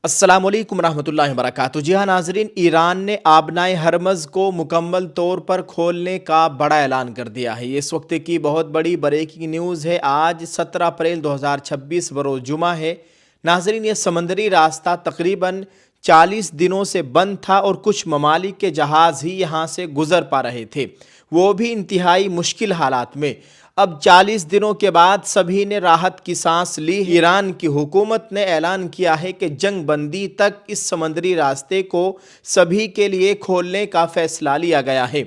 السلام علیکم ورحمۃ اللہ وبرکاتہ۔ جی ہاں ناظرین، ایران نے آبنائے ہرمز کو مکمل طور پر کھولنے کا بڑا اعلان کر دیا ہے۔ یہ اس وقت کی بہت بڑی بریکنگ نیوز ہے۔ آج 17 اپریل 2026 بروز جمعہ ہے۔ ناظرین، یہ سمندری راستہ تقریباً 40 دنوں سے بند تھا اور کچھ ممالک کے جہاز ہی یہاں سے گزر پا رہے تھے، وہ بھی انتہائی مشکل حالات میں۔ اب 40 دنوں کے بعد سبھی نے راحت کی سانس لی۔ ایران کی حکومت نے اعلان کیا ہے کہ جنگ بندی تک اس سمندری راستے کو سبھی کے لیے کھولنے کا فیصلہ لیا گیا ہے۔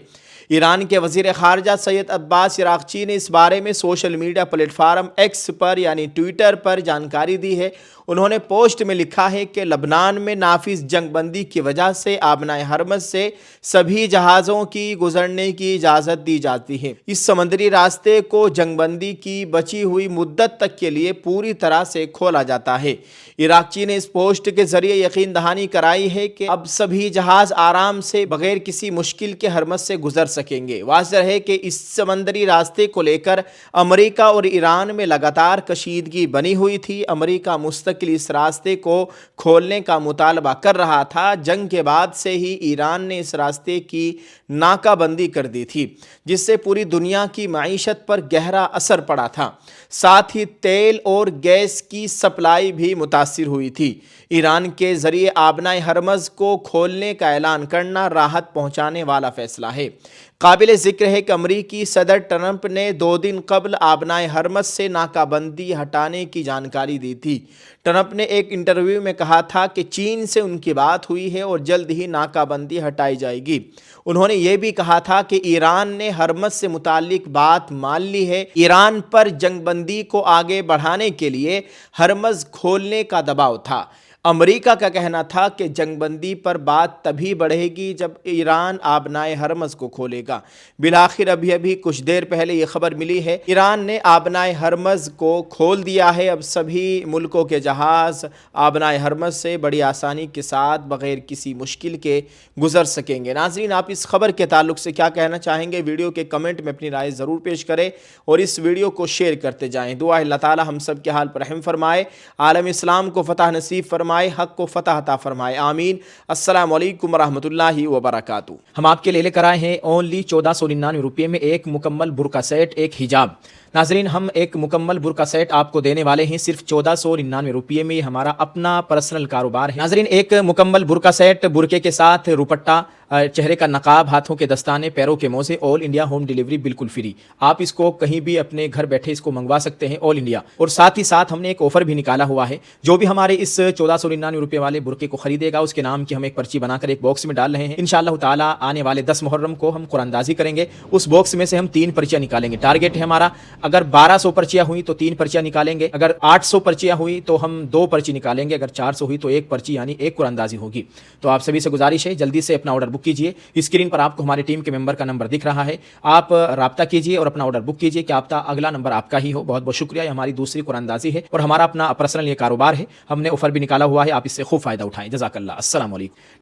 ایران کے وزیر خارجہ سید عباس عراقچی نے اس بارے میں social media platform X پر یعنی ٹویٹر پر جانکاری دی ہے۔ انہوں نے پوسٹ میں لکھا ہے کہ لبنان میں نافذ جنگ بندی کی وجہ سے آبنائے ہرمز سے سبھی جہازوں کی گزرنے کی اجازت دی جاتی ہے۔ اس سمندری راستے کو جنگ بندی کی بچی ہوئی مدت تک کے لیے پوری طرح سے کھولا جاتا ہے۔ عراقچی نے اس پوسٹ کے ذریعے یقین دہانی کرائی ہے کہ اب سبھی جہاز آرام سے بغیر کسی مشکل کے ہرمز سے گزر سکیں گے۔ واضح ہے کہ اس سمندری راستے کو لے کر امریکہ اور ایران میں لگاتار کشیدگی بنی ہوئی تھی۔ امریکہ مستقل اس راستے کو کھولنے کا مطالبہ کر رہا تھا۔ جنگ کے بعد سے ہی ایران نے اس راستے کی ناکہ بندی کر دی تھی، جس سے پوری دنیا کی معیشت پر گہرا اثر پڑا تھا۔ ساتھ ہی تیل اور گیس کی سپلائی بھی متاثر ہوئی تھی۔ ایران کے ذریعے آبنائے ہرمز کو کھولنے کا اعلان کرنا راحت پہنچانے والا فیصلہ ہے۔ قابل ذکر ہے کہ امریکی صدر ٹرمپ نے 2 دن قبل آبنائے ہرمز سے ناکہ بندی ہٹانے کی جانکاری دی تھی۔ ٹرمپ نے ایک انٹرویو میں کہا تھا کہ چین سے ان کی بات ہوئی ہے اور جلد ہی ناکہ بندی ہٹائی جائے گی۔ انہوں نے یہ بھی کہا تھا کہ ایران نے ہرمز سے متعلق بات مان لی ہے۔ ایران پر جنگ بندی کو آگے بڑھانے کے لیے ہرمز کھولنے کا دباؤ تھا۔ امریکہ کا کہنا تھا کہ جنگ بندی پر بات تبھی بڑھے گی جب ایران آبنائے ہرمز کو کھولے گا۔ بالآخر ابھی کچھ دیر پہلے یہ خبر ملی ہے، ایران نے آبنائے ہرمز کو کھول دیا ہے۔ اب سبھی ملکوں کے جہاز آبنائے ہرمز سے بڑی آسانی کے ساتھ بغیر کسی مشکل کے گزر سکیں گے۔ ناظرین، آپ اس خبر کے تعلق سے کیا کہنا چاہیں گے؟ ویڈیو کے کمنٹ میں اپنی رائے ضرور پیش کریں اور اس ویڈیو کو شیئر کرتے جائیں۔ دعا ہے اللہ تعالی ہم سب کے حال پر رحم فرمائے، عالم اسلام کو فتح نصیب فرمائے، حق کو فتح عطا فرمائے، آمین۔ السلام علیکم ورحمۃ اللہ وبرکاتہ۔ ہم آپ کے لیے لے کر آئے ہیں اونلی 1499 روپے میں ایک مکمل برقع سیٹ، ایک حجاب۔ ناظرین، ہم ایک مکمل برقع سیٹ آپ کو دینے والے ہیں صرف 1499 روپے میں۔ یہ ہمارا اپنا پرسنل کاروبار ہے۔ ناظرین، ایک مکمل برقع سیٹ، برقعے کے ساتھ روپٹہ، چہرے کا نقاب، ہاتھوں کے دستانے، پیروں کے موزے، آل انڈیا ہوم ڈیلیوری بالکل فری۔ آپ اس کو کہیں بھی اپنے گھر بیٹھے اس کو منگوا سکتے ہیں، آل انڈیا۔ اور ساتھ ہی ساتھ ہم نے ایک آفر بھی نکالا ہوا ہے، جو بھی ہمارے اس 1499 روپے والے برقعے کو خریدے گا اس کے نام کی ہم ایک پرچی بنا کر ایک باکس میں ڈال رہے ہیں۔ انشاءاللہ تعالی آنے والے 10 محرم کو ہم قرآن اندازی کریں گے، اس باکس میں سے ہم 3 پرچیاں نکالیں گے۔ ٹارگیٹ ہے ہمارا، اگر 1200 پرچیاں ہوئی تو 3 پرچیاں نکالیں گے، اگر 800 پرچیاں ہوئی تو ہم 2 پرچی نکالیں گے، اگر 400 ہوئی تو 1 پرچی یعنی 1 قرآن اندازی ہوگی۔ تو آپ سبھی سے گزارش ہے جلدی سے اپنا آرڈر بک کیجئے۔ اسکرین پر آپ کو ہماری ٹیم کے ممبر کا نمبر دکھ رہا ہے، آپ رابطہ کیجئے اور اپنا آرڈر بک کیجئے، کیا پتہ اگلا نمبر آپ کا ہی ہو۔ بہت بہت شکریہ، یہ ہماری دوسری قرآن اندازی ہے اور ہمارا اپنا پرسنل یہ کاروبار ہے، ہم نے آفر بھی نکالا ہوا ہے، آپ اس سے خوب فائدہ اٹھائیں۔ جزاک اللہ، السلام علیکم۔